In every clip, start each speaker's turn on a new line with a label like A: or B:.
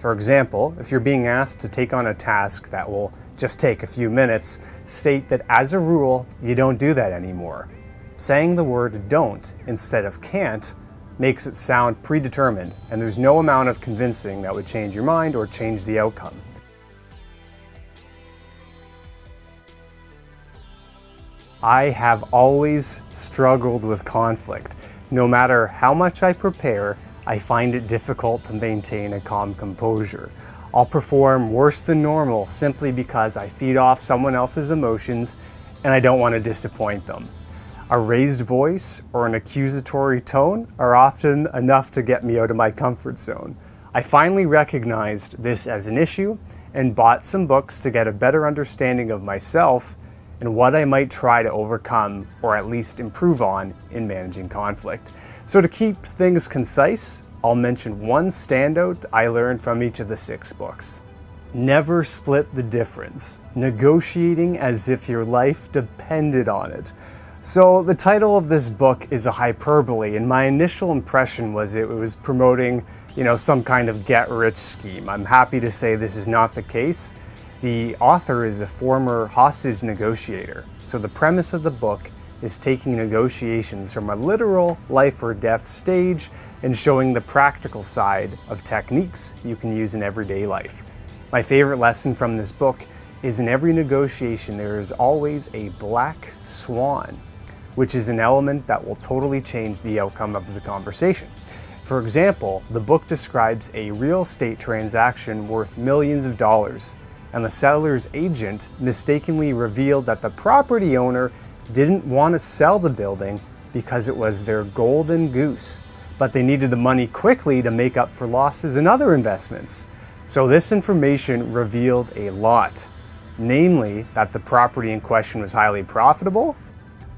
A: For example, if you're being asked to take on a task that will just take a few minutes, state that as a rule, you don't do that anymore. Saying the word don't instead of can't makes it sound predetermined, and there's no amount of convincing that would change your mind or change the outcome. I have always struggled with conflict. No matter how much I prepare, I find it difficult to maintain a calm composure. I'll perform worse than normal simply because I feed off someone else's emotions and I don't want to disappoint them. A raised voice or an accusatory tone are often enough to get me out of my comfort zone. I finally recognized this as an issue and bought some books to get a better understanding of myself and what I might try to overcome or at least improve on in managing conflict. So to keep things concise, I'll mention one standout I learned from each of the 6 books. Never split the difference. Negotiating as if your life depended on it. So the title of this book is a hyperbole, and my initial impression was it was promoting, some kind of get-rich scheme. I'm happy to say this is not the case. The author is a former hostage negotiator. So the premise of the book is taking negotiations from a literal life or death stage and showing the practical side of techniques you can use in everyday life. My favorite lesson from this book is in every negotiation there is always a black swan, which is an element that will totally change the outcome of the conversation. For example, the book describes a real estate transaction worth millions of dollars, and the seller's agent mistakenly revealed that the property owner didn't want to sell the building because it was their golden goose, but they needed the money quickly to make up for losses in other investments. So this information revealed a lot, namely that the property in question was highly profitable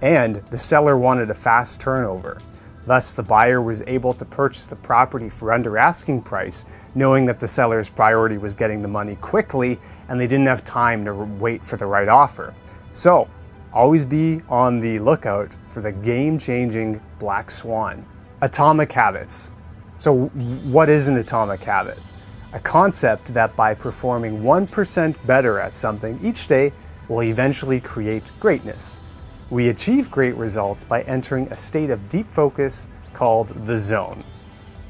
A: and the seller wanted a fast turnover. Thus, the buyer was able to purchase the property for under asking price, knowing that the seller's priority was getting the money quickly and they didn't have time to wait for the right offer. So, always be on the lookout for the game-changing black swan. Atomic habits. So, what is an atomic habit? A concept that by performing 1% better at something each day will eventually create greatness. We achieve great results by entering a state of deep focus called the zone.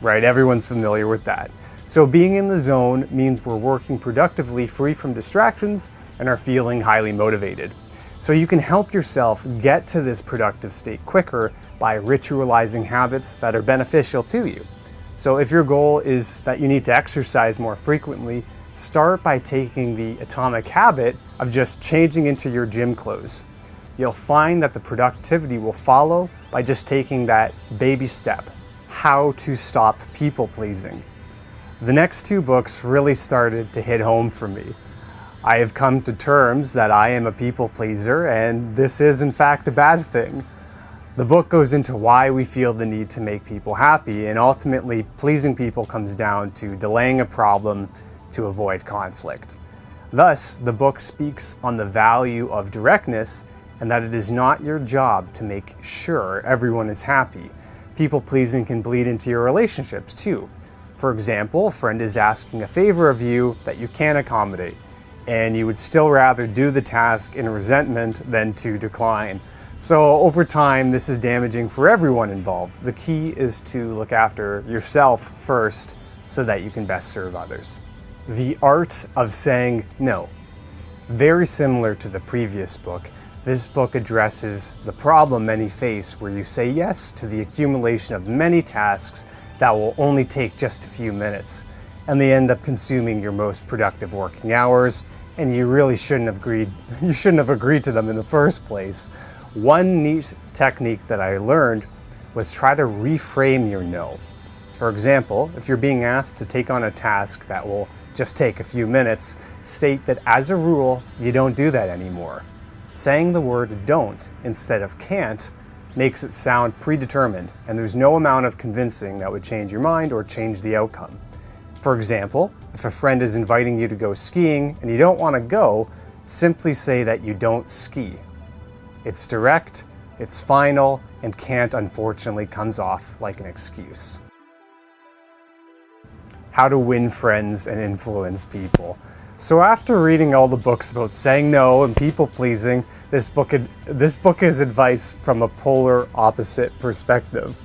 A: Right, everyone's familiar with that. So being in the zone means we're working productively, free from distractions, and are feeling highly motivated. So you can help yourself get to this productive state quicker by ritualizing habits that are beneficial to you. So if your goal is that you need to exercise more frequently, start by taking the atomic habit of just changing into your gym clothes. You'll find that the productivity will follow by just taking that baby step. How to stop people pleasing. The next 2 books really started to hit home for me. I have come to terms that I am a people pleaser, and this is in fact a bad thing. The book goes into why we feel the need to make people happy, and ultimately pleasing people comes down to delaying a problem to avoid conflict. Thus, the book speaks on the value of directness and that it is not your job to make sure everyone is happy. People pleasing can bleed into your relationships too. For example, a friend is asking a favor of you that you can't accommodate, and you would still rather do the task in resentment than to decline. So over time, this is damaging for everyone involved. The key is to look after yourself first so that you can best serve others. The art of saying no. Very similar to the previous book, this book addresses the problem many face where you say yes to the accumulation of many tasks that will only take just a few minutes, and they end up consuming your most productive working hours, and you really shouldn't have agreed to them in the first place. One neat technique that I learned was try to reframe your no. For example, if you're being asked to take on a task that will just take a few minutes, state that as a rule, you don't do that anymore. Saying the word don't instead of can't makes it sound predetermined, and there's no amount of convincing that would change your mind or change the outcome. For example, if a friend is inviting you to go skiing and you don't want to go, simply say that you don't ski. It's direct, it's final, and can't unfortunately comes off like an excuse. How to Win Friends and Influence People. So after reading all the books about saying no and people pleasing, this book is advice from a polar opposite perspective.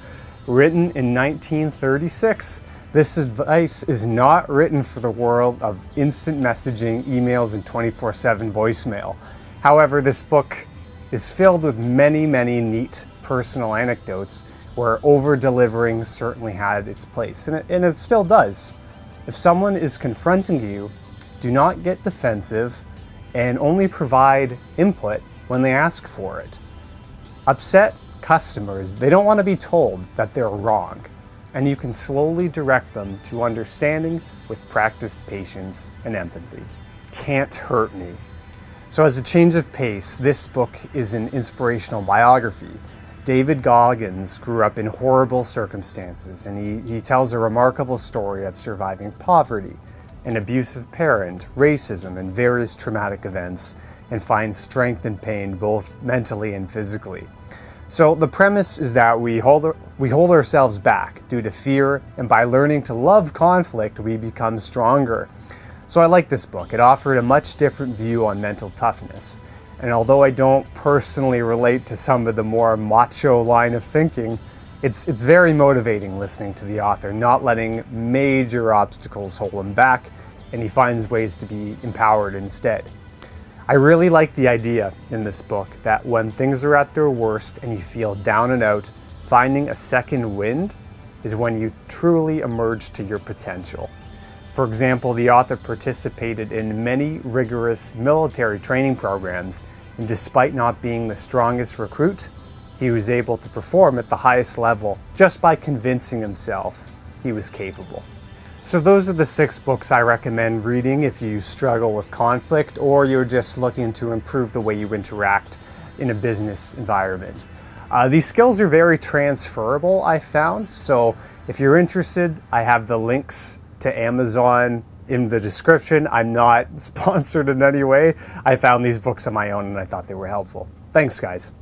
A: Written in 1936, this advice is not written for the world of instant messaging, emails, and 24/7 voicemail. However, this book is filled with many, many neat personal anecdotes where over-delivering certainly had its place, and it still does. If someone is confronting you, do not get defensive and only provide input when they ask for it. Upset customers, they don't want to be told that they're wrong, and you can slowly direct them to understanding with practiced patience and empathy. Can't hurt me. So as a change of pace, this book is an inspirational biography. David Goggins grew up in horrible circumstances, and he tells a remarkable story of surviving poverty, an abusive parent, racism, and various traumatic events, and finds strength in pain both mentally and physically. So the premise is that we hold ourselves back due to fear, and by learning to love conflict, we become stronger. So I like this book. It offered a much different view on mental toughness. And although I don't personally relate to some of the more macho line of thinking, it's very motivating listening to the author, not letting major obstacles hold him back, and he finds ways to be empowered instead. I really like the idea in this book that when things are at their worst and you feel down and out, finding a second wind is when you truly emerge to your potential. For example, the author participated in many rigorous military training programs, and despite not being the strongest recruit, he was able to perform at the highest level just by convincing himself he was capable. So those are the 6 books I recommend reading if you struggle with conflict or you're just looking to improve the way you interact in a business environment. These skills are very transferable, I found, so if you're interested, I have the links to Amazon in the description. I'm not sponsored in any way. I found these books on my own and I thought they were helpful. Thanks, guys.